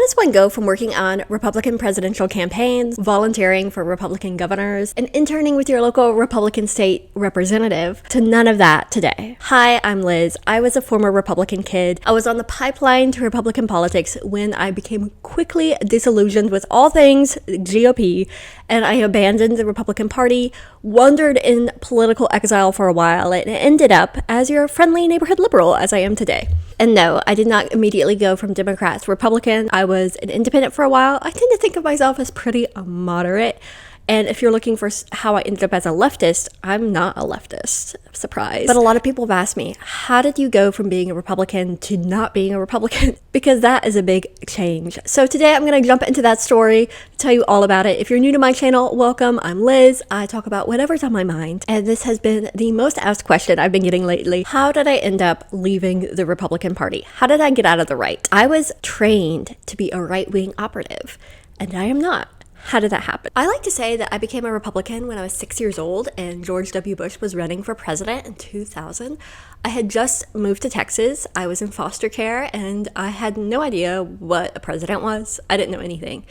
does one go from working on Republican presidential campaigns, volunteering for Republican governors, and interning with your local Republican state representative to none of that today? Hi, I'm Liz. I was a former Republican kid. I was on the pipeline to Republican politics when I became quickly disillusioned with all things GOP, and I abandoned the Republican Party, wandered in political exile for a while, and ended up as your friendly neighborhood liberal as I am today. And no, I did not immediately go from Democrat to Republican. I was an independent for a while. I tend to think of myself as pretty moderate. And if you're looking for how I ended up as a leftist, I'm not a leftist. Surprise. But a lot of people have asked me, how did you go from being a Republican to not being a Republican? Because that is a big change. So today I'm going to jump into that story, tell you all about it. If you're new to my channel, welcome. I'm Liz. I talk about whatever's on my mind. And this has been the most asked question I've been getting lately. How did I end up leaving the Republican Party? How did I get out of the right? I was trained to be a right-wing operative, and I am not. How did that happen? I like to say that I became a Republican when I was 6 years old and George W. Bush was running for president in 2000. I had just moved to Texas. I was in foster care and I had no idea what a president was. I didn't know anything.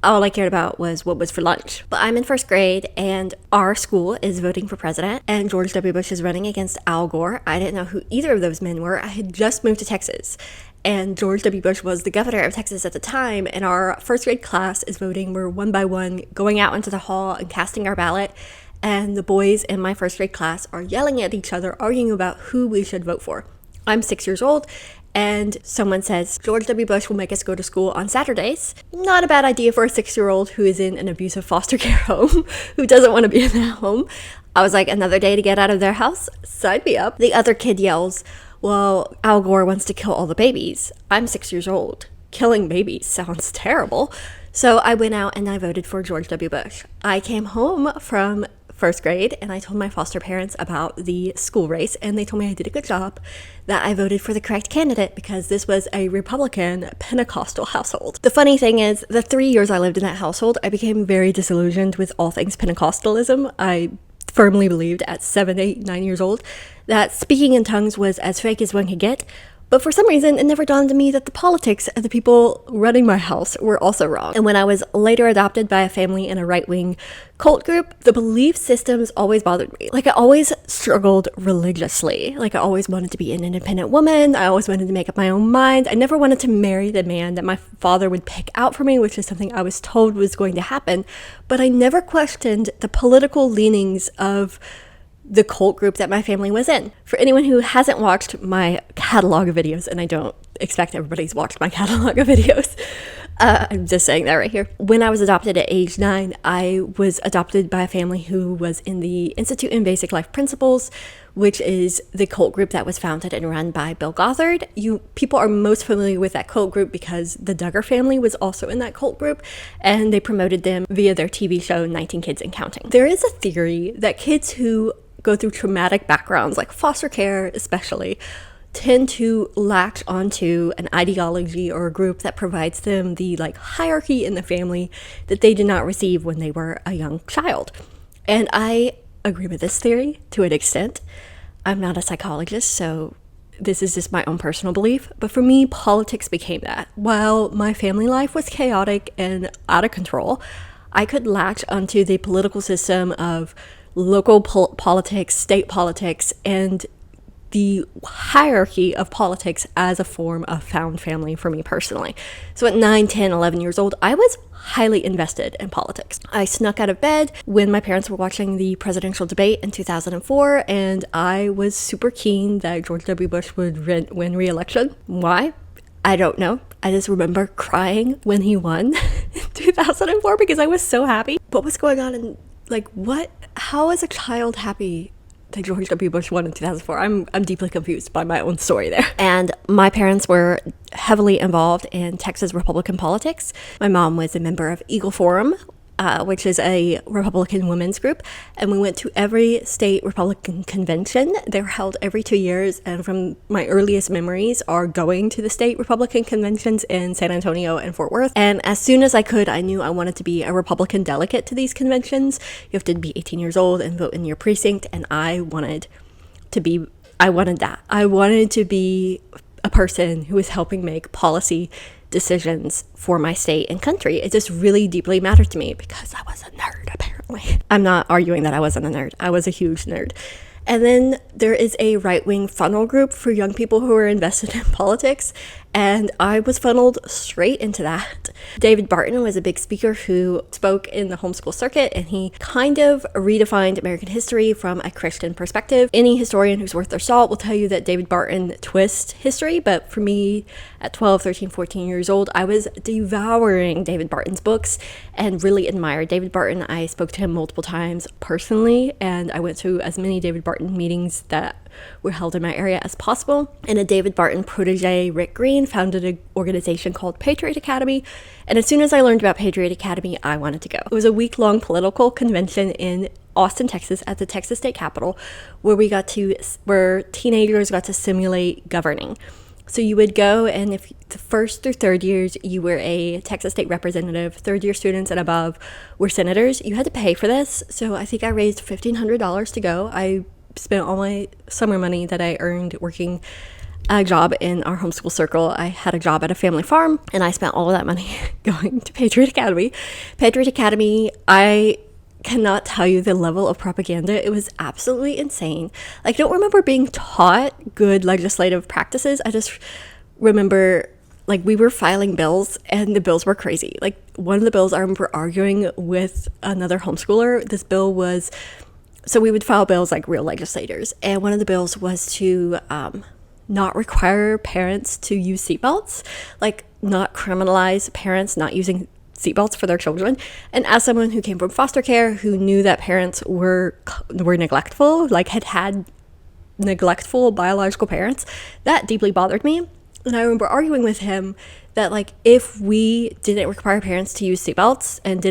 All I cared about was what was for lunch. But I'm in first grade and our school is voting for president and George W. Bush is running against Al Gore. I didn't know who either of those men were. I had just moved to Texas. And George W. Bush was the governor of Texas at the time, and our first grade class is voting. We're one by one going out into the hall and casting our ballot, and the boys in my first grade class are yelling at each other, arguing about who we should vote for. I'm 6 years old, and someone says, George W. Bush will make us go to school on Saturdays. Not a bad idea for a 6-year-old who is in an abusive foster care home, who doesn't want to be in that home. I was like, another day to get out of their house? Sign me up. The other kid yells, well, Al Gore wants to kill all the babies. I'm 6 years old. Killing babies sounds terrible. So I went out and I voted for George W. Bush. I came home from first grade and I told my foster parents about the school race, and they told me I did a good job, that I voted for the correct candidate because this was a Republican Pentecostal household. The funny thing is, the 3 years I lived in that household, I became very disillusioned with all things Pentecostalism. I firmly believed at 7, 8, 9 years old that speaking in tongues was as fake as one could get. But for some reason, it never dawned on me that the politics of the people running my house were also wrong. And when I was later adopted by a family in a right-wing cult group, the belief systems always bothered me. Like, I always struggled religiously. Like, I always wanted to be an independent woman. I always wanted to make up my own mind. I never wanted to marry the man that my father would pick out for me, which is something I was told was going to happen. But I never questioned the political leanings of the cult group that my family was in. For anyone who hasn't watched my catalog of videos, and I don't expect everybody's watched my catalog of videos, I'm just saying that right here. When I was adopted at age 9, I was adopted by a family who was in the Institute in Basic Life Principles, which is the cult group that was founded and run by Bill Gothard. People are most familiar with that cult group because the Duggar family was also in that cult group, and they promoted them via their TV show 19 Kids and Counting. There is a theory that kids who go through traumatic backgrounds, like foster care especially, tend to latch onto an ideology or a group that provides them the hierarchy in the family that they did not receive when they were a young child. And I agree with this theory to an extent. I'm not a psychologist, so this is just my own personal belief. But for me, politics became that. While my family life was chaotic and out of control, I could latch onto the political system of local politics, state politics, and the hierarchy of politics as a form of found family for me personally. So at 9, 10, 11 years old, I was highly invested in politics. I snuck out of bed when my parents were watching the presidential debate in 2004, and I was super keen that George W. Bush would win re-election. Why? I don't know. I just remember crying when he won in 2004 because I was so happy. What was going on in how is a child happy that George W. Bush won in 2004? I'm deeply confused by my own story there. And my parents were heavily involved in Texas Republican politics. My mom was a member of Eagle Forum, which is a Republican women's group, and we went to every state Republican convention. They're held every 2 years, and from my earliest memories are going to the state Republican conventions in San Antonio and Fort Worth. And as soon as I could, I knew I wanted to be a Republican delegate to these conventions. You have to be 18 years old and vote in your precinct, and I wanted that. I wanted to be a person who was helping make policy decisions for my state and country. It just really deeply mattered to me because I was a nerd, apparently. I'm not arguing that I wasn't a nerd. I was a huge nerd. And then there is a right-wing funnel group for young people who are invested in politics, and I was funneled straight into that. David Barton was a big speaker who spoke in the homeschool circuit, and he kind of redefined American history from a Christian perspective. Any historian who's worth their salt will tell you that David Barton twists history, but for me, at 12, 13, 14 years old, I was devouring David Barton's books and really admired David Barton. I spoke to him multiple times personally, and I went to as many David Barton meetings that were held in my area as possible. And a David Barton protege, Rick Green, founded an organization called Patriot Academy. And as soon as I learned about Patriot Academy, I wanted to go. It was a week-long political convention in Austin, Texas, at the Texas State Capitol, where teenagers got to simulate governing. So you would go, and if the first through third years, you were a Texas State representative, third year students and above were senators. You had to pay for this. So I think I raised $1,500 to go. I spent all my summer money that I earned working a job in our homeschool circle. I had a job at a family farm, and I spent all of that money going to Patriot Academy. Patriot Academy, I cannot tell you the level of propaganda. It was absolutely insane. Like, I don't remember being taught good legislative practices. I just remember, like, we were filing bills, and the bills were crazy. Like, one of the bills I remember arguing with another homeschooler, this bill was, so we would file bills like real legislators, and one of the bills was to not require parents to use seatbelts, like not criminalize parents not using seatbelts for their children. And as someone who came from foster care, who knew that parents were neglectful, like had neglectful biological parents, that deeply bothered me. And I remember arguing with him that, like, if we didn't require parents to use seatbelts and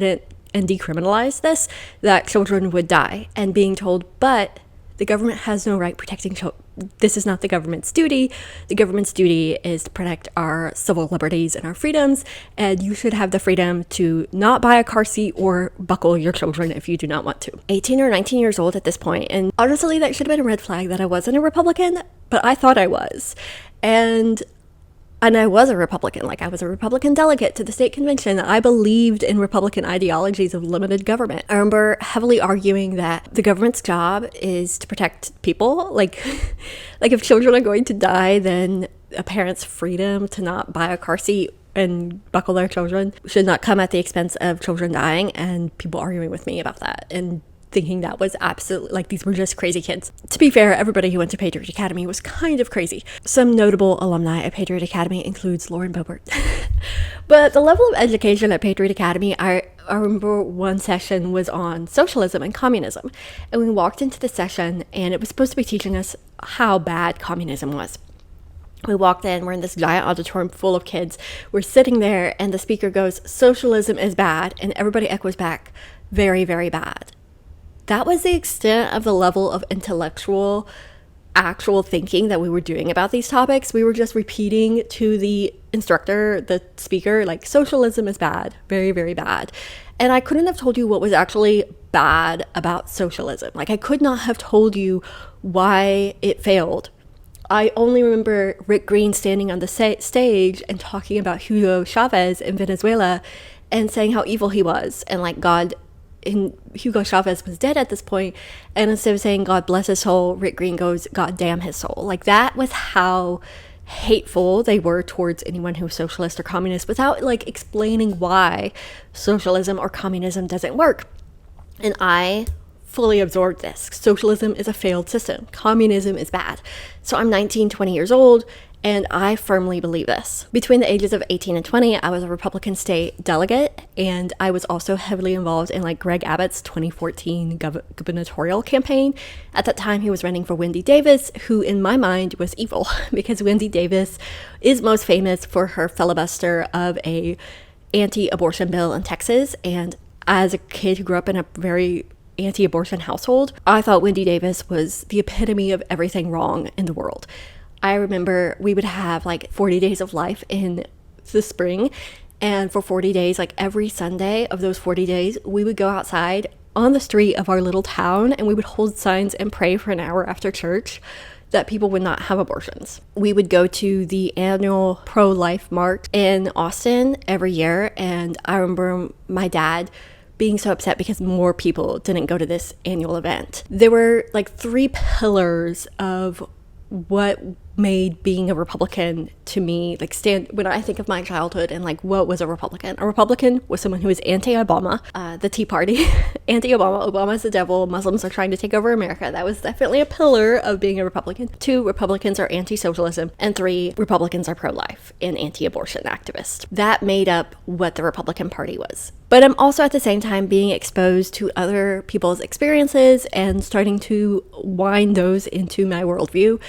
decriminalize this, that children would die. And being told, but the government has no right protecting children. This is not the government's duty. The government's duty is to protect our civil liberties and our freedoms, and you should have the freedom to not buy a car seat or buckle your children if you do not want to. 18 or 19 years old at this point, and honestly, that should have been a red flag that I wasn't a Republican, but I thought I was. And I was a Republican. Like, I was a Republican delegate to the state convention. I believed in Republican ideologies of limited government. I remember heavily arguing that the government's job is to protect people. Like if children are going to die, then a parent's freedom to not buy a car seat and buckle their children should not come at the expense of children dying, and people arguing with me about that and thinking that was absolutely, like, these were just crazy kids. To be fair, everybody who went to Patriot Academy was kind of crazy. Some notable alumni at Patriot Academy includes Lauren Boebert. But the level of education at Patriot Academy, I remember one session was on socialism and communism. And we walked into the session, and it was supposed to be teaching us how bad communism was. We walked in, we're in this giant auditorium full of kids. We're sitting there, and the speaker goes, "Socialism is bad," and everybody echoes back, "Very, very bad." That was the extent of the level of intellectual, actual thinking that we were doing about these topics. We were just repeating to the instructor, the speaker, like, socialism is bad, very, very bad. And I couldn't have told you what was actually bad about socialism. Like, I could not have told you why it failed. I only remember Rick Green standing on the stage and talking about Hugo Chavez in Venezuela and saying how evil he was, and, like, and Hugo Chavez was dead at this point, and instead of saying God bless his soul, Rick Green goes, God damn his soul. Like, that was how hateful they were towards anyone who was socialist or communist, without, like, explaining why socialism or communism doesn't work. And I fully absorbed this. Socialism is a failed system. Communism is bad. So I'm 19, 20 years old, and I firmly believe this. Between the ages of 18 and 20, I was a Republican state delegate, and I was also heavily involved in, like, Greg Abbott's 2014 gubernatorial campaign. At that time, he was running for Wendy Davis, who in my mind was evil, because Wendy Davis is most famous for her filibuster of a anti-abortion bill in Texas. And as a kid who grew up in a very anti-abortion household, I thought Wendy Davis was the epitome of everything wrong in the world. I remember we would have, like, 40 days of life in the spring, and for 40 days, like, every Sunday of those 40 days, we would go outside on the street of our little town, and we would hold signs and pray for an hour after church that people would not have abortions. We would go to the annual pro-life march in Austin every year, and I remember my dad being so upset because more people didn't go to this annual event. There were like 3 pillars of what made being a Republican to me like stand when I think of my childhood and like what was a Republican. A Republican was someone who is anti-Obama, the Tea Party, anti-Obama, Obama's the devil, Muslims are trying to take over America. That was definitely a pillar of being a Republican. 2, Republicans are anti-socialism, and 3, Republicans are pro-life and anti-abortion activists. That made up what the Republican Party was. But I'm also at the same time being exposed to other people's experiences and starting to wind those into my worldview.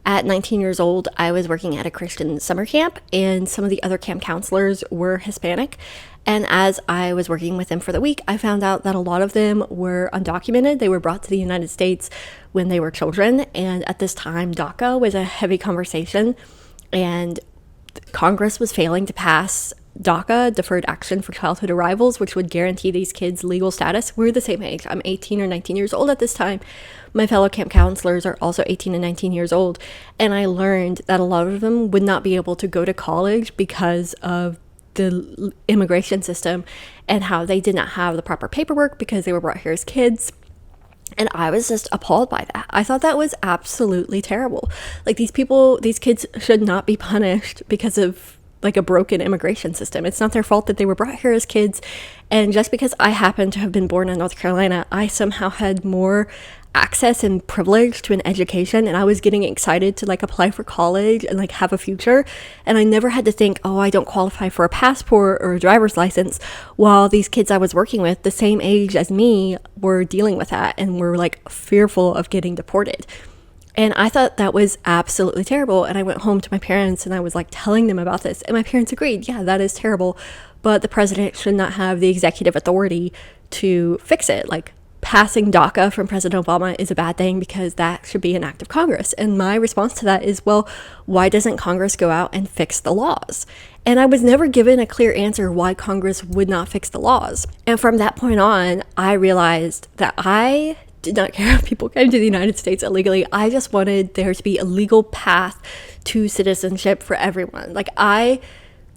At 19 years old, I was working at a Christian summer camp, and some of the other camp counselors were Hispanic. And as I was working with them for the week, I found out that a lot of them were undocumented. They were brought to the United States when they were children. And at this time, DACA was a heavy conversation, and Congress was failing to pass DACA, Deferred Action for Childhood Arrivals, which would guarantee these kids legal status. We're the same age. I'm 18 or 19 years old at this time. My fellow camp counselors are also 18 and 19 years old. And I learned that a lot of them would not be able to go to college because of the immigration system and how they did not have the proper paperwork because they were brought here as kids. And I was just appalled by that. I thought that was absolutely terrible. Like, these kids should not be punished because of like a broken immigration system. It's not their fault that they were brought here as kids. And just because I happen to have been born in North Carolina, I somehow had more access and privilege to an education, and I was getting excited to like apply for college and like have a future. And I never had to think, oh, I don't qualify for a passport or a driver's license, while these kids I was working with, the same age as me, were dealing with that and were like fearful of getting deported. And I thought that was absolutely terrible. And I went home to my parents and I was like telling them about this. And my parents agreed, yeah, that is terrible. But the president should not have the executive authority to fix it. Like, passing DACA from President Obama is a bad thing because that should be an act of Congress. And my response to that is, well, why doesn't Congress go out and fix the laws? And I was never given a clear answer why Congress would not fix the laws. And from that point on, I realized that I did not care if people came to the United States illegally. I just wanted there to be a legal path to citizenship for everyone. Like, I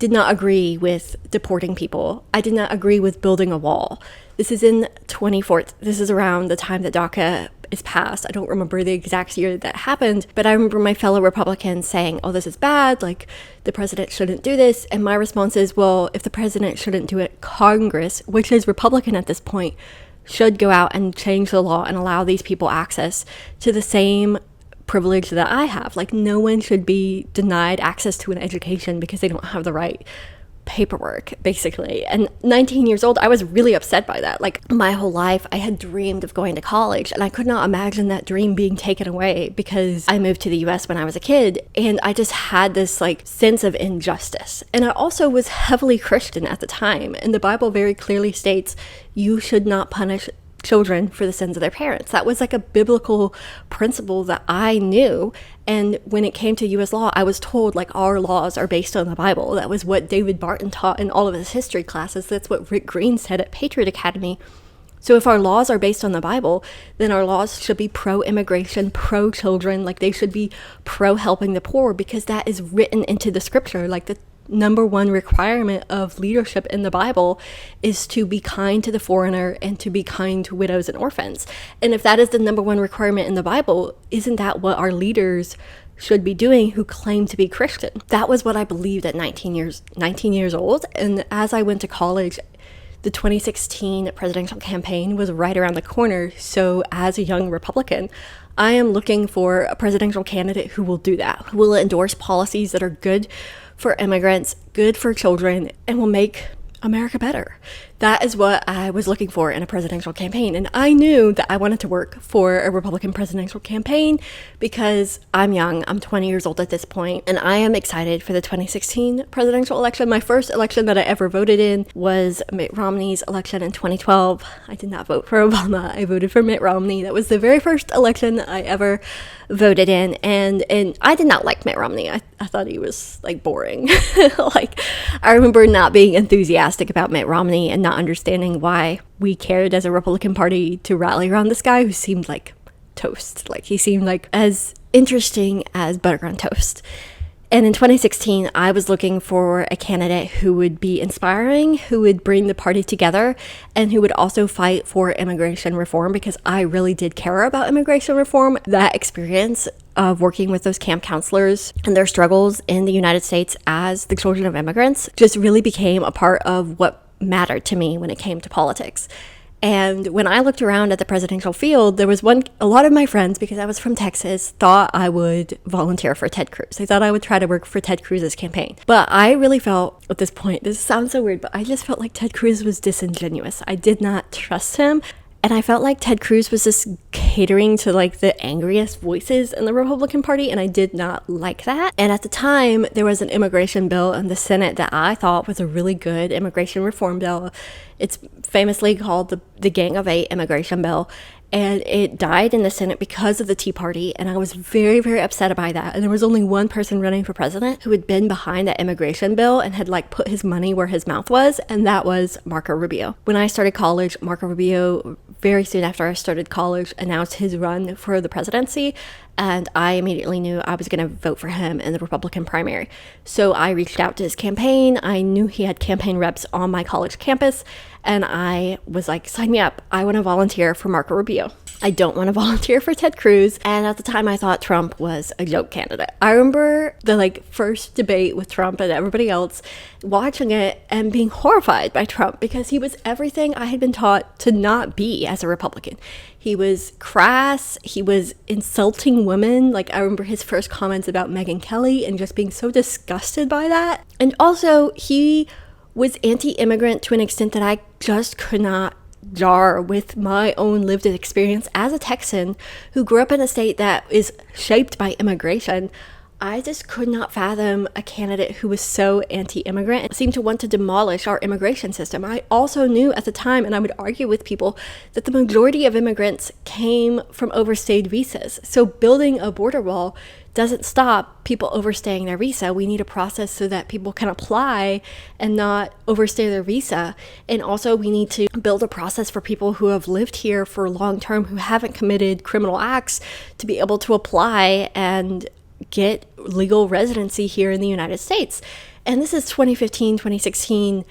did not agree with deporting people. I did not agree with building a wall. This is in 2014. This is around the time that DACA is passed. I don't remember the exact year that happened, but I remember my fellow Republicans saying, oh, this is bad. Like, the president shouldn't do this. And my response is, well, if the president shouldn't do it, Congress, which is Republican at this point, should go out and change the law and allow these people access to the same privilege that I have. Like, no one should be denied access to an education because they don't have the right paperwork, basically. And 19 years old, I was really upset by that. Like, my whole life I had dreamed of going to college, and I could not imagine that dream being taken away because I moved to the US when I was a kid, and I just had this like sense of injustice. And I also was heavily Christian at the time, and the Bible very clearly states you should not punish children for the sins of their parents. That was like a biblical principle that I knew. And when it came to US law, I was told like our laws are based on the Bible. That was what David Barton taught in all of his history classes. That's what Rick Green said at Patriot Academy. So if our laws are based on the Bible, then our laws should be pro-immigration, pro-children, like they should be pro-helping the poor, because that is written into the scripture. Like, the number one requirement of leadership in the Bible is to be kind to the foreigner and to be kind to widows and orphans. And if that is the number one requirement in the Bible, isn't that what our leaders should be doing who claim to be Christian? That was what I believed at 19 years old. And as I went to college, the 2016 presidential campaign was right around the corner. So as a young Republican, I am looking for a presidential candidate who will do that, who will endorse policies that are good for immigrants, good for children, and will make America better. That is what I was looking for in a presidential campaign. And I knew that I wanted to work for a Republican presidential campaign because I'm young. I'm 20 years old at this point, and I am excited for the 2016 presidential election. My first election that I ever voted in was Mitt Romney's election in 2012. I did not vote for Obama. I voted for Mitt Romney. That was the very first election I ever voted in, and I did not like Mitt Romney. I thought he was like boring. Like, I remember not being enthusiastic about Mitt Romney and not understanding why we cared as a Republican Party to rally around this guy who seemed like toast. Like, he seemed like as interesting as butter on toast. And in 2016, I was looking for a candidate who would be inspiring, who would bring the party together, and who would also fight for immigration reform, because I really did care about immigration reform. That experience of working with those camp counselors and their struggles in the United States as the children of immigrants just really became a part of what mattered to me when it came to politics. And when I looked around at the presidential field, there was a lot of my friends, because I was from Texas, thought I would volunteer for Ted Cruz. They thought I would try to work for Ted Cruz's campaign. But I really felt at this point, this sounds so weird, but I just felt like Ted Cruz was disingenuous. I did not trust him. And I felt like Ted Cruz was just catering to like the angriest voices in the Republican Party, and I did not like that. And at the time, there was an immigration bill in the Senate that I thought was a really good immigration reform bill. It's famously called the Gang of Eight immigration bill. And it died in the Senate because of the Tea Party, and I was very, very upset by that. And there was only one person running for president who had been behind that immigration bill and had like put his money where his mouth was, and that was Marco Rubio. When I started college, Marco Rubio, very soon after I started college, announced his run for the presidency, and I immediately knew I was going to vote for him in the Republican primary. So I reached out to his campaign. I knew he had campaign reps on my college campus, and I was like, sign me up. I want to volunteer for Marco Rubio. I don't want to volunteer for Ted Cruz. And at the time, I thought Trump was a joke candidate. I remember the first debate with Trump and everybody else, watching it and being horrified by Trump, because he was everything I had been taught to not be as a Republican. He was crass. He was insulting women. Like, I remember his first comments about Megyn Kelly and just being so disgusted by that. And also, he was anti-immigrant to an extent that I just could not jar with my own lived experience as a Texan who grew up in a state that is shaped by immigration. I just could not fathom a candidate who was so anti-immigrant and seemed to want to demolish our immigration system. I also knew at the time, and I would argue with people, that the majority of immigrants came from overstayed visas. So building a border wall doesn't stop people overstaying their visa. We need a process so that people can apply and not overstay their visa. And also we need to build a process for people who have lived here for long term, who haven't committed criminal acts, to be able to apply and get legal residency here in the United States. And this is 2015, 2016.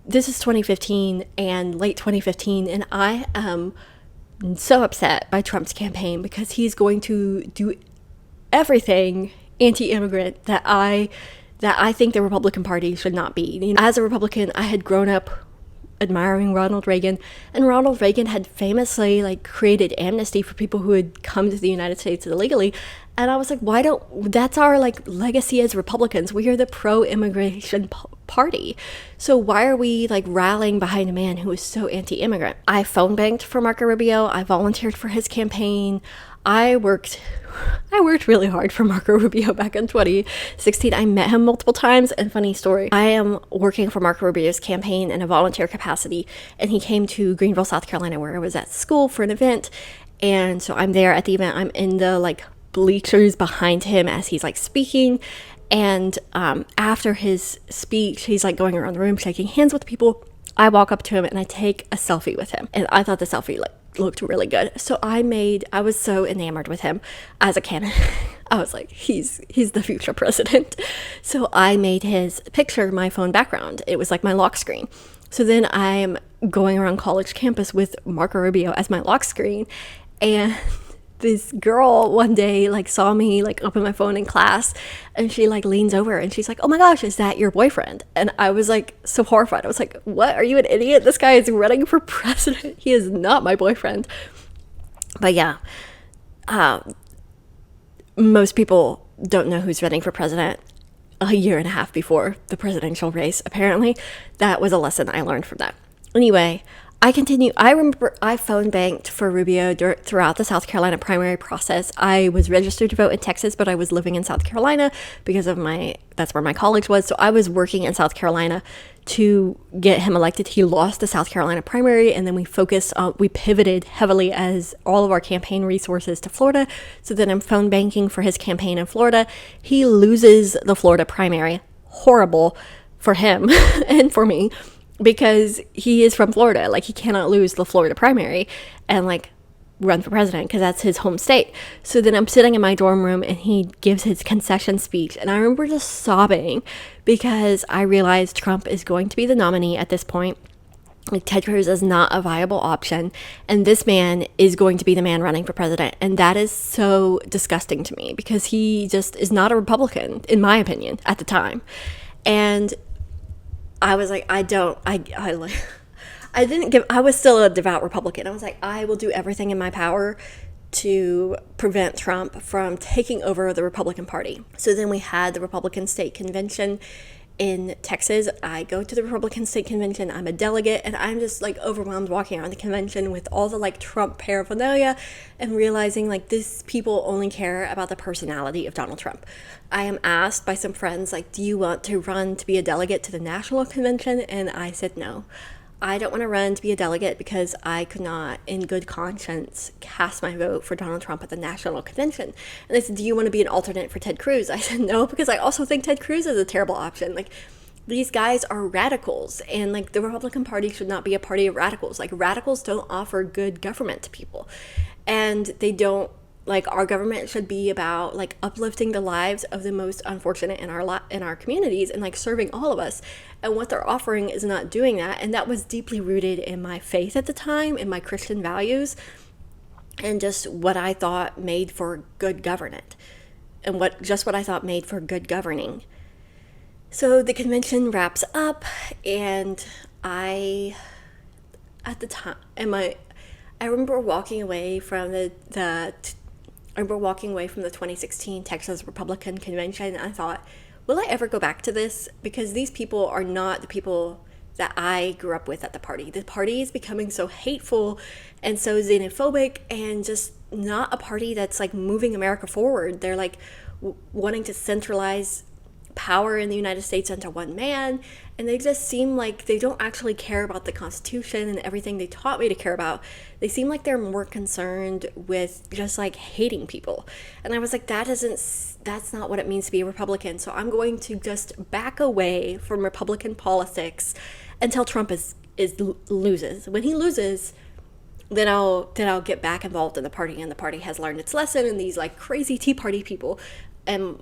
This is 2015 and late 2015. And I am so upset by Trump's campaign, because he's going to do everything anti-immigrant that I think the Republican Party should not be. You know, as a Republican, I had grown up admiring Ronald Reagan, and Ronald Reagan had famously created amnesty for people who had come to the United States illegally. And I was like, that's our legacy as Republicans. We are the pro-immigration party. So why are we rallying behind a man who is so anti-immigrant? I phone banked for Marco Rubio. I volunteered for his campaign. I worked really hard for Marco Rubio back in 2016. I met him multiple times, and funny story, I am working for Marco Rubio's campaign in a volunteer capacity, and he came to Greenville, South Carolina, where I was at school for an event. And so I'm there at the event. I'm in the bleachers behind him as he's speaking. And after his speech, he's going around the room shaking hands with people. I walk up to him and I take a selfie with him, and I thought the selfie looked really good. So I was so enamored with him as a candidate. I was like, he's the future president. So I made his picture my phone background. It was my lock screen. So then I'm going around college campus with Marco Rubio as my lock screen, and this girl one day saw me open my phone in class, and she leans over and she's like, "Oh my gosh, is that your boyfriend?" And I was so horrified. I was like, "What? Are you an idiot? This guy is running for president. He is not my boyfriend." But yeah, most people don't know who's running for president a year and a half before the presidential race. Apparently, that was a lesson I learned from that. Anyway, I continue. I remember I phone banked for Rubio throughout the South Carolina primary process. I was registered to vote in Texas, but I was living in South Carolina because of that's where my college was. So I was working in South Carolina to get him elected. He lost the South Carolina primary, and then we pivoted heavily as all of our campaign resources to Florida. So then I'm phone banking for his campaign in Florida. He loses the Florida primary. Horrible for him and for me, because he is from Florida. He cannot lose the Florida primary. And run for president because that's his home state. So then I'm sitting in my dorm room and he gives his concession speech. And I remember just sobbing because I realized Trump is going to be the nominee at this point. Like, Ted Cruz is not a viable option. And this man is going to be the man running for president. And that is so disgusting to me because he just is not a Republican, in my opinion, at the time. And I was like, I was still a devout Republican. I was like, I will do everything in my power to prevent Trump from taking over the Republican Party. So then we had the Republican State Convention in Texas. I go to the Republican State Convention. I'm a delegate, and I'm just like overwhelmed walking around the convention with all the like Trump paraphernalia and realizing like these people only care about the personality of Donald Trump. I am asked by some friends, like, do you want to run to be a delegate to the national convention? And I said no. I don't want to run to be a delegate because I could not, in good conscience, cast my vote for Donald Trump at the national convention. And they said, do you want to be an alternate for Ted Cruz? I said no, because I also think Ted Cruz is a terrible option. Like, these guys are radicals, and like the Republican Party should not be a party of radicals. Like, radicals don't offer good government to people, and they don't. Like, our government should be about like uplifting the lives of the most unfortunate in our communities and like serving all of us. And what they're offering is not doing that. And that was deeply rooted in my faith at the time, in my Christian values, and just what I thought made for good government, and what I thought made for good governing. So the convention wraps up, and I remember walking away from the 2016 Texas Republican Convention, and I thought, will I ever go back to this? Because these people are not the people that I grew up with at the party. The party is becoming so hateful and so xenophobic, and just not a party that's like moving America forward. They're like wanting to centralize power in the United States under one man, and they just seem like they don't actually care about the Constitution and everything they taught me to care about. They seem like they're more concerned with just like hating people. And I was like, that's not what it means to be a Republican. So I'm going to just back away from Republican politics until Trump loses. When he loses, then I'll get back involved in the party, and the party has learned its lesson, and these like crazy Tea Party people. And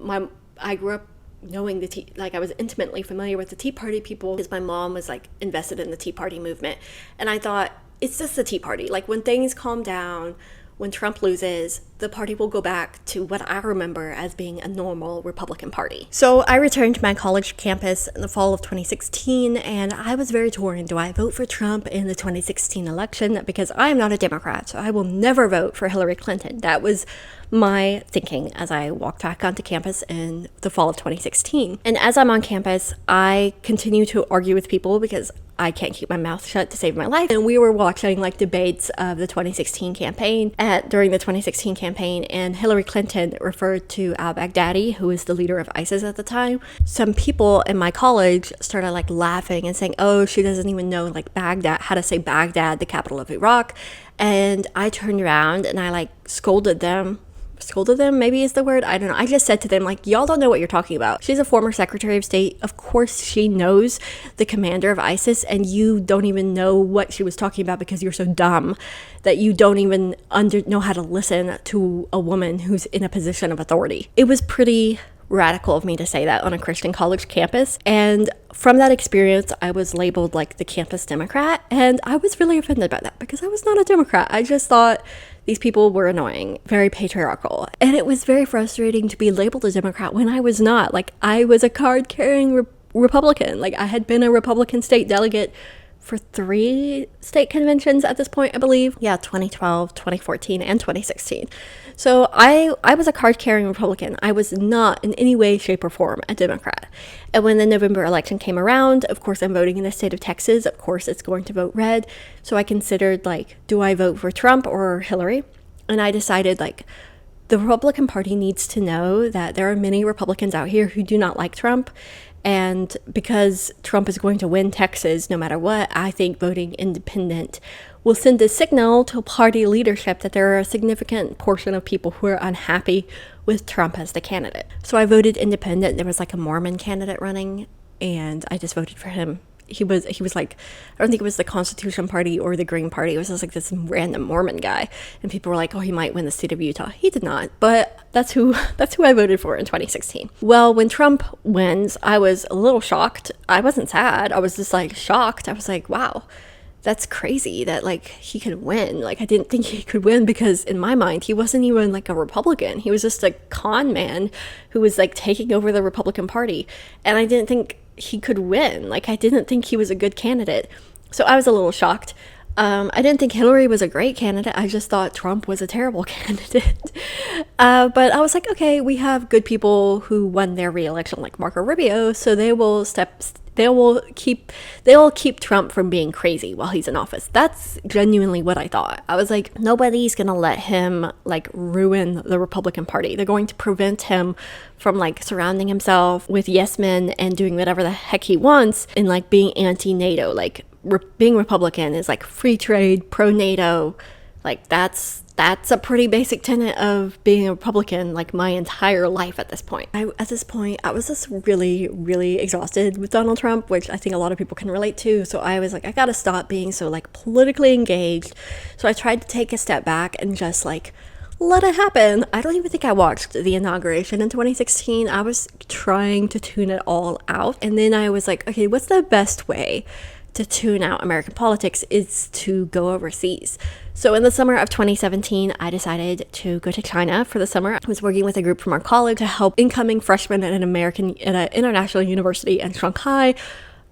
I grew up knowing I was intimately familiar with the Tea Party people because my mom was like invested in the Tea Party movement. And I thought, it's just the Tea Party. Like, when things calm down, when Trump loses, the party will go back to what I remember as being a normal Republican Party. So I returned to my college campus in the fall of 2016, and I was very torn. Do I vote for Trump in the 2016 election? Because I am not a Democrat, so I will never vote for Hillary Clinton. That was my thinking as I walked back onto campus in the fall of 2016. And as I'm on campus, I continue to argue with people because I can't keep my mouth shut to save my life. And we were watching like debates of the 2016 campaign during the 2016 campaign, and Hillary Clinton referred to al-Baghdadi, who was the leader of ISIS at the time. Some people in my college started like laughing and saying, oh, she doesn't even know like how to say Baghdad, the capital of Iraq. And I turned around and I like scolded them, maybe is the word. I don't know. I just said to them, like, y'all don't know what you're talking about. She's a former Secretary of State. Of course she knows the commander of ISIS, and you don't even know what she was talking about because you're so dumb that you don't even know how to listen to a woman who's in a position of authority. It was pretty radical of me to say that on a Christian college campus. And from that experience, I was labeled like the campus Democrat, and I was really offended by that because I was not a Democrat. I just thought these people were annoying, very patriarchal, and it was very frustrating to be labeled a Democrat when I was not. Like, I was a card-carrying Republican. Like, I had been a Republican state delegate for 3 state conventions at this point, I believe. Yeah, 2012, 2014, and 2016. So I was a card-carrying Republican. I was not in any way, shape, or form a Democrat. And when the November election came around, of course, I'm voting in the state of Texas. Of course, it's going to vote red. So I considered, like, do I vote for Trump or Hillary? And I decided, like, the Republican Party needs to know that there are many Republicans out here who do not like Trump. And because Trump is going to win Texas no matter what, I think voting independent will send a signal to party leadership that there are a significant portion of people who are unhappy with Trump as the candidate. So I voted independent. There was like a Mormon candidate running, and I just voted for him he was like, I don't think it was the Constitution Party or the Green Party. It was just like this random Mormon guy, and people were like, oh, he might win the state of Utah. He did not, but that's who I voted for in 2016. Well, when Trump wins, I was a little shocked. I wasn't sad. I was just like shocked. I was like, wow, that's crazy that like he could win. Like, I didn't think he could win, because in my mind he wasn't even like a Republican. He was just a con man who was like taking over the Republican Party, and I didn't think he could win. Like, I didn't think he was a good candidate. So I was a little shocked. I didn't think Hillary was a great candidate. I just thought Trump was a terrible candidate. But I was like, okay, we have good people who won their re-election, like Marco Rubio, so they will keep Trump from being crazy while he's in office. That's genuinely what I thought. I was like, nobody's gonna let him like ruin the Republican Party. They're going to prevent him from like surrounding himself with yes men and doing whatever the heck he wants, and like being anti-NATO. Like, being Republican is like free trade, pro-NATO. Like, that's a pretty basic tenet of being a Republican, like my entire life at this point. I was just really, really exhausted with Donald Trump, which I think a lot of people can relate to. So I was like, I gotta stop being so like politically engaged. So I tried to take a step back and just like let it happen. I don't even think I watched the inauguration in 2016. I was trying to tune it all out. And then I was like, okay, what's the best way to tune out American politics? Is to go overseas. So in the summer of 2017, I decided to go to China for the summer. I was working with a group from our college to help incoming freshmen at an international university in Shanghai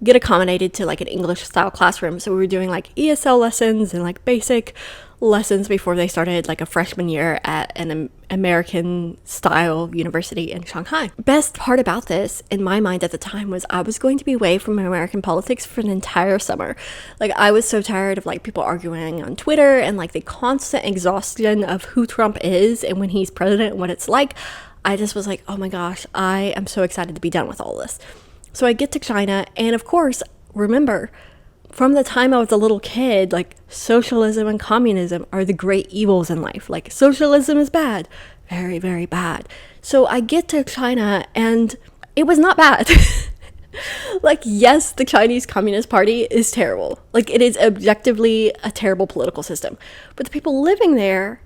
get accommodated to like an English style classroom. So we were doing like ESL lessons and like basic lessons before they started like a freshman year at an American style university in Shanghai. Best part about this in my mind at the time was I was going to be away from American politics for an entire summer. Like, I was so tired of like people arguing on Twitter and like the constant exhaustion of who Trump is and when he's president and what it's like. I just was like, oh my gosh, I am so excited to be done with all this. So I get to China, and of course, remember, from the time I was a little kid, like, socialism and communism are the great evils in life. Like, socialism is bad. Very, very bad. So I get to China, and it was not bad. Like, yes, the Chinese Communist Party is terrible. Like, it is objectively a terrible political system. But the people living there,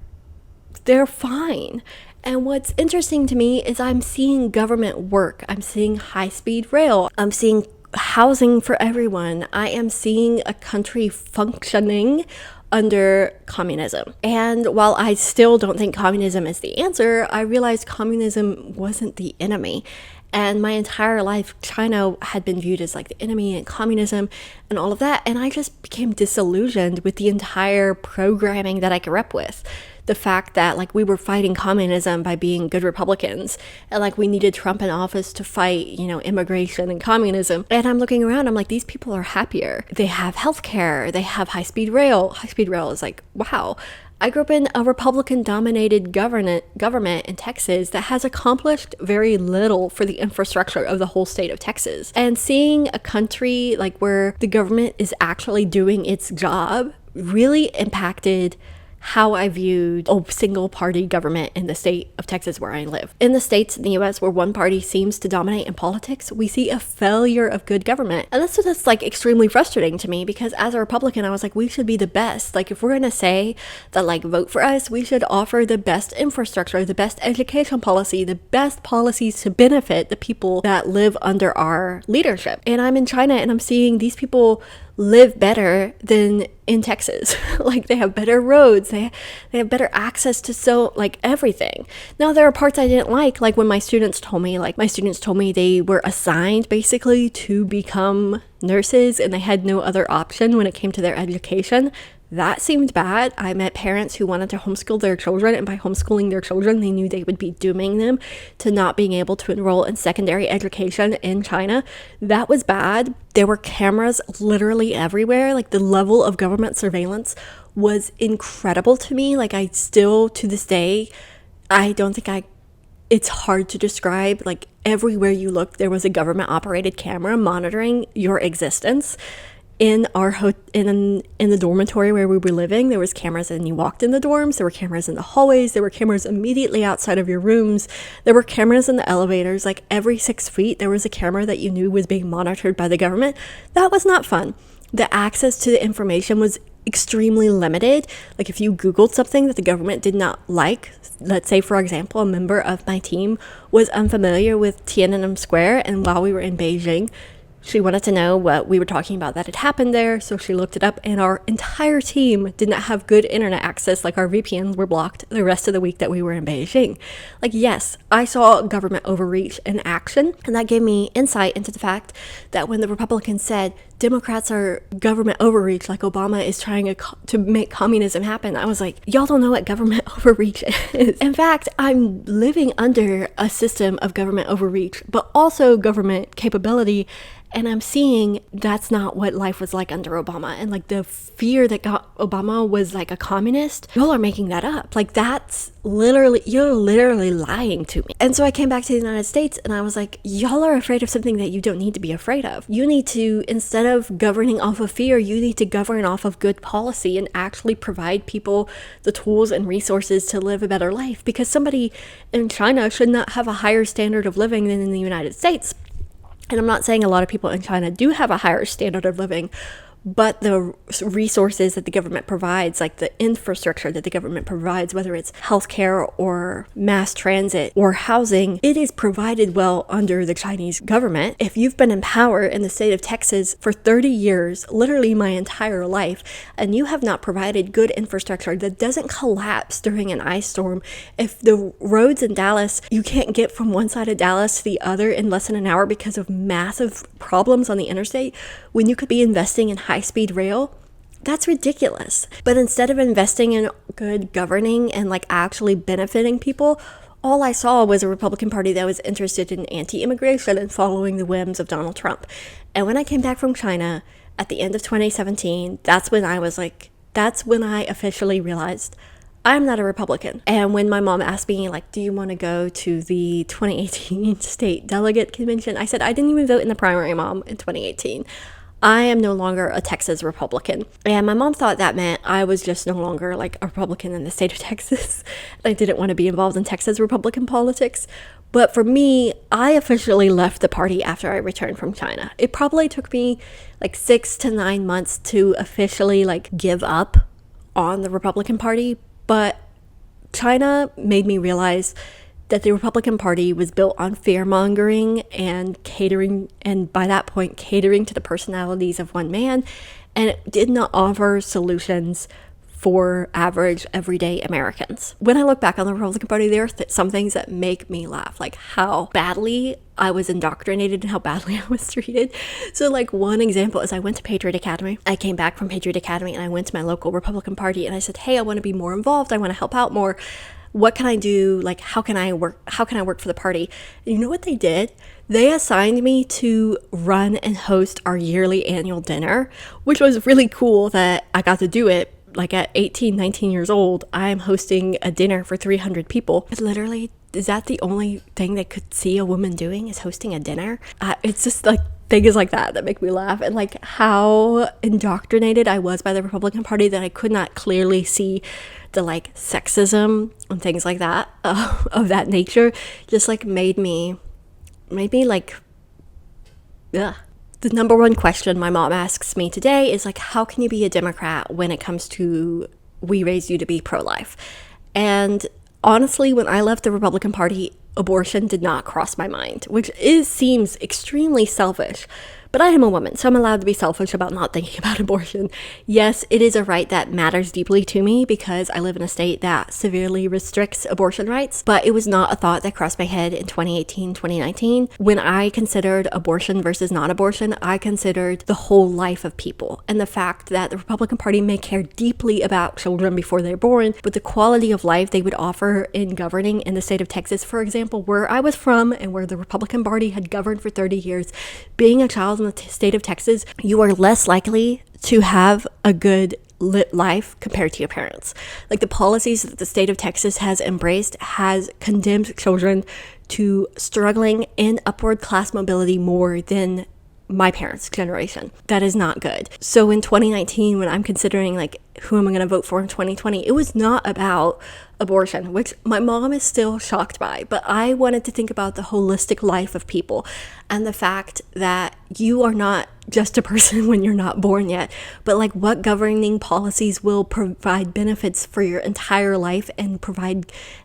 they're fine. And what's interesting to me is I'm seeing government work. I'm seeing high-speed rail. I'm seeing housing for everyone. I am seeing a country functioning under communism. And while I still don't think communism is the answer, I realized communism wasn't the enemy. And my entire life, China had been viewed as like the enemy and communism and all of that. And I just became disillusioned with the entire programming that I grew up with. The fact that like we were fighting communism by being good Republicans, and like we needed Trump in office to fight, immigration and communism. And I'm looking around, I'm like, these people are happier. They have healthcare, they have high-speed rail. High-speed rail is like, wow. I grew up in a Republican-dominated government in Texas that has accomplished very little for the infrastructure of the whole state of Texas. And seeing a country like where the government is actually doing its job really impacted how I viewed a single party government in the state of Texas where I live. In the states in the US where one party seems to dominate in politics, we see a failure of good government. And that's like extremely frustrating to me, because as a Republican, I was like, we should be the best. Like, if we're gonna say that like vote for us, we should offer the best infrastructure, the best education policy, the best policies to benefit the people that live under our leadership. And I'm in China and I'm seeing these people live better than in Texas. Like, they have better roads, they have better access to everything. Now, there are parts I didn't like when my students told me they were assigned basically to become nurses and they had no other option when it came to their education. That seemed bad. I met parents who wanted to homeschool their children, and by homeschooling their children, they knew they would be dooming them to not being able to enroll in secondary education in China. That was bad. There were cameras literally everywhere. Like, the level of government surveillance was incredible to me. Like, I still, to this day, it's hard to describe. Like, everywhere you look, there was a government operated camera monitoring your existence. in in the dormitory where we were living. There was cameras and you walked in the dorms. There were cameras in the hallways. There were cameras immediately outside of your rooms. There were cameras in the elevators. Like every 6 feet, there was a camera that you knew was being monitored by the government. That was not fun. The access to the information was extremely limited. Like if you Googled something that the government did not like, let's say, for example, a member of my team was unfamiliar with Tiananmen Square, and while we were in Beijing, she wanted to know what we were talking about that had happened there, so she looked it up, and our entire team did not have good internet access. Like our VPNs were blocked the rest of the week that we were in Beijing. Like, yes, I saw government overreach in action, and that gave me insight into the fact that when the Republicans said Democrats are government overreach, like Obama is trying to make communism happen, I was like, y'all don't know what government overreach is. In fact, I'm living under a system of government overreach, but also government capability. And I'm seeing that's not what life was like under Obama. And like the fear that Obama was like a communist, y'all are making that up. Like that's you're literally lying to me. And so I came back to the United States and I was like, y'all are afraid of something that you don't need to be afraid of. You need to, instead of governing off of fear, you need to govern off of good policy and actually provide people the tools and resources to live a better life. Because somebody in China should not have a higher standard of living than in the United States. And I'm not saying a lot of people in China do have a higher standard of living, but the resources that the government provides, like the infrastructure that the government provides, whether it's healthcare or mass transit or housing, it is provided well under the Chinese government. If you've been in power in the state of Texas for 30 years, literally my entire life, and you have not provided good infrastructure that doesn't collapse during an ice storm, if the roads in Dallas, you can't get from one side of Dallas to the other in less than an hour because of massive problems on the interstate, when you could be investing in high-speed rail, that's ridiculous. But instead of investing in good governing and like actually benefiting people, all I saw was a Republican Party that was interested in anti-immigration and following the whims of Donald Trump. And when I came back from China at the end of 2017, that's when I officially realized I'm not a Republican. And when my mom asked me, like, do you want to go to the 2018 state delegate convention? I said, I didn't even vote in the primary, Mom, in 2018. I am no longer a Texas Republican. And my mom thought that meant I was just no longer like a Republican in the state of Texas. I didn't want to be involved in Texas Republican politics. But for me, I officially left the party after I returned from China. It probably took me like 6 to 9 months to officially like give up on the Republican Party. But China made me realize that the Republican Party was built on fear-mongering and catering, and by that point, catering to the personalities of one man, and it did not offer solutions for average, everyday Americans. When I look back on the Republican Party, there are some things that make me laugh, like how badly I was indoctrinated and how badly I was treated. So like one example is I went to Patriot Academy. I came back from Patriot Academy and I went to my local Republican Party and I said, hey, I want to be more involved. I want to help out more. What can I do? Like, how can I work for the party? And you know what they did? They assigned me to run and host our yearly annual dinner, which was really cool that I got to do it. Like at 18, 19 years old, I'm hosting a dinner for 300 people. Literally, is that the only thing they could see a woman doing, is hosting a dinner? It's just like things like that make me laugh, and like how indoctrinated I was by the Republican Party that I could not clearly see the like sexism and things like that of that nature. Just like made me like, ugh. The number one question my mom asks me today is like, how can you be a Democrat when it comes to we raised you to be pro-life? And honestly, when I left the Republican Party, abortion did not cross my mind, which seems extremely selfish. But I am a woman, so I'm allowed to be selfish about not thinking about abortion. Yes, it is a right that matters deeply to me because I live in a state that severely restricts abortion rights, but it was not a thought that crossed my head in 2018, 2019. When I considered abortion versus non-abortion, I considered the whole life of people and the fact that the Republican Party may care deeply about children before they're born, but the quality of life they would offer in governing in the state of Texas, for example, where I was from and where the Republican Party had governed for 30 years, being a child in the state of Texas, you are less likely to have a good lit life compared to your parents. Like the policies that the state of Texas has embraced has condemned children to struggling in upward class mobility more than my parents' generation. That is not good. So in 2019, when I'm considering like who am I going to vote for in 2020, it was not about abortion, which my mom is still shocked by, but I wanted to think about the holistic life of people and the fact that you are not just a person when you're not born yet, but like what governing policies will provide benefits for your entire life and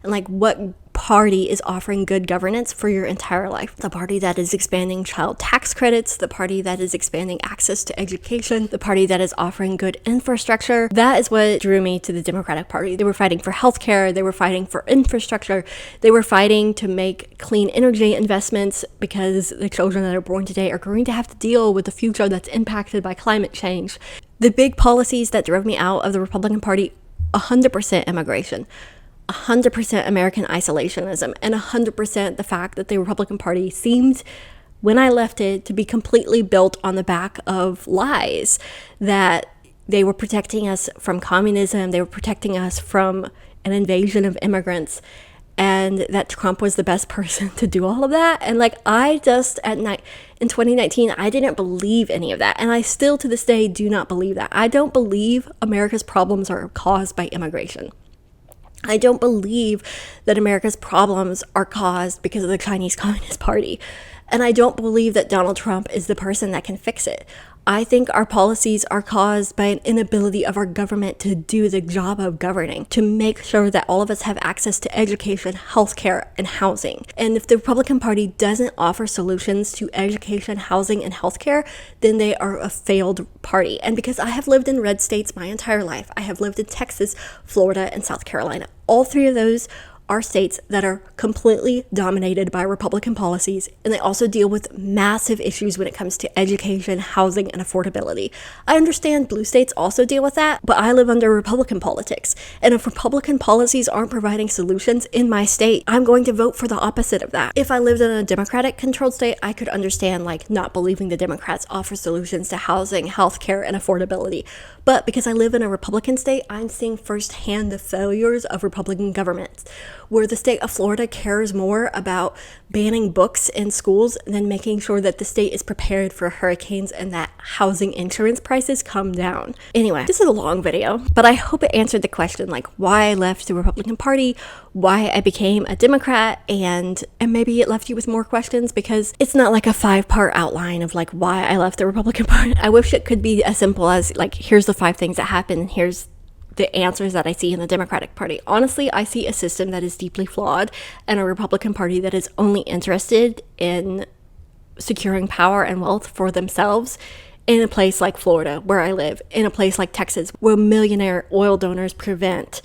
like what party is offering good governance for your entire life. The party that is expanding child tax credits, the party that is expanding access to education, the party that is offering good infrastructure. That is what drew me to the Democratic Party. They were fighting for healthcare, they were fighting for infrastructure, they were fighting to make clean energy investments because the children that are born today are going to have to deal with the future that's impacted by climate change. The big policies that drove me out of the Republican Party, 100% immigration, 100% American isolationism, and 100% the fact that the Republican Party seemed, when I left it, to be completely built on the back of lies, that they were protecting us from communism, they were protecting us from an invasion of immigrants, and that Trump was the best person to do all of that. And like, I just, at night in 2019, I didn't believe any of that. And I still to this day do not believe that. I don't believe America's problems are caused by immigration. I don't believe that America's problems are caused because of the Chinese Communist Party. And I don't believe that Donald Trump is the person that can fix it. I think our policies are caused by an inability of our government to do the job of governing, to make sure that all of us have access to education, healthcare, and housing. And if the Republican Party doesn't offer solutions to education, housing, and healthcare, then they are a failed party. And because I have lived in red states my entire life, I have lived in Texas, Florida, and South Carolina. All three of those are states that are completely dominated by Republican policies, and they also deal with massive issues when it comes to education, housing, and affordability. I understand blue states also deal with that, but I live under Republican politics, and if Republican policies aren't providing solutions in my state, I'm going to vote for the opposite of that. If I lived in a Democratic-controlled state, I could understand like not believing the Democrats offer solutions to housing, healthcare, and affordability. But because I live in a Republican state, I'm seeing firsthand the failures of Republican governments, where the state of Florida cares more about banning books in schools than making sure that the state is prepared for hurricanes and that housing insurance prices come down. Anyway, this is a long video, but I hope it answered the question like why I left the Republican Party, why I became a Democrat, and maybe it left you with more questions, because it's not like a 5-part outline of like why I left the Republican Party. I wish it could be as simple as like, here's the 5 things that happened, and here's the answers that I see in the Democratic Party. Honestly, I see a system that is deeply flawed and a Republican Party that is only interested in securing power and wealth for themselves in a place like Florida, where I live, in a place like Texas, where millionaire oil donors prevent,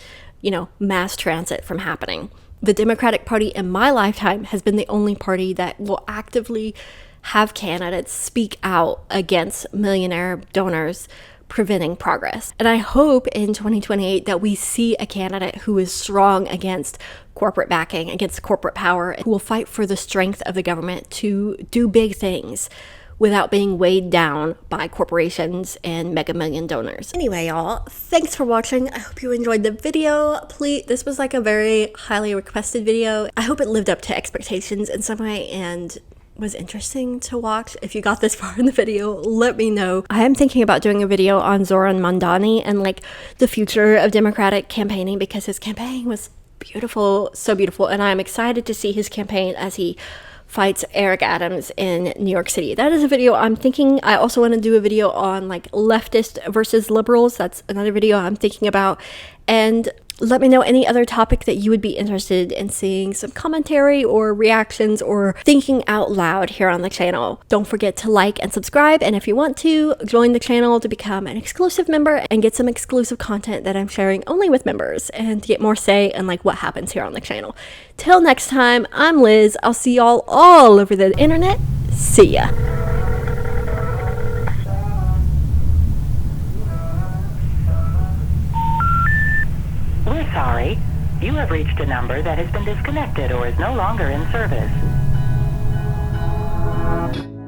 mass transit from happening. The Democratic Party in my lifetime has been the only party that will actively have candidates speak out against millionaire donors preventing progress. And I hope in 2028 that we see a candidate who is strong against corporate backing, against corporate power, who will fight for the strength of the government to do big things without being weighed down by corporations and mega million donors. Anyway, y'all, thanks for watching. I hope you enjoyed the video. Please, this was like a very highly requested video. I hope it lived up to expectations in some way and was interesting to watch. If you got this far in the video, let me know. I am thinking about doing a video on Zoran Mandani and like the future of Democratic campaigning, because his campaign was beautiful, so beautiful, and I'm excited to see his campaign as he fights Eric Adams in New York City. That is a video I'm thinking. I also want to do a video on like leftist versus liberals. That's another video I'm thinking about. And let me know any other topic that you would be interested in seeing some commentary or reactions or thinking out loud here on the channel. Don't forget to like and subscribe, and if you want to, join the channel to become an exclusive member and get some exclusive content that I'm sharing only with members, and to get more say in like what happens here on the channel. Till next time, I'm Liz. I'll see y'all all over the internet. See ya. We're sorry. You have reached a number that has been disconnected or is no longer in service.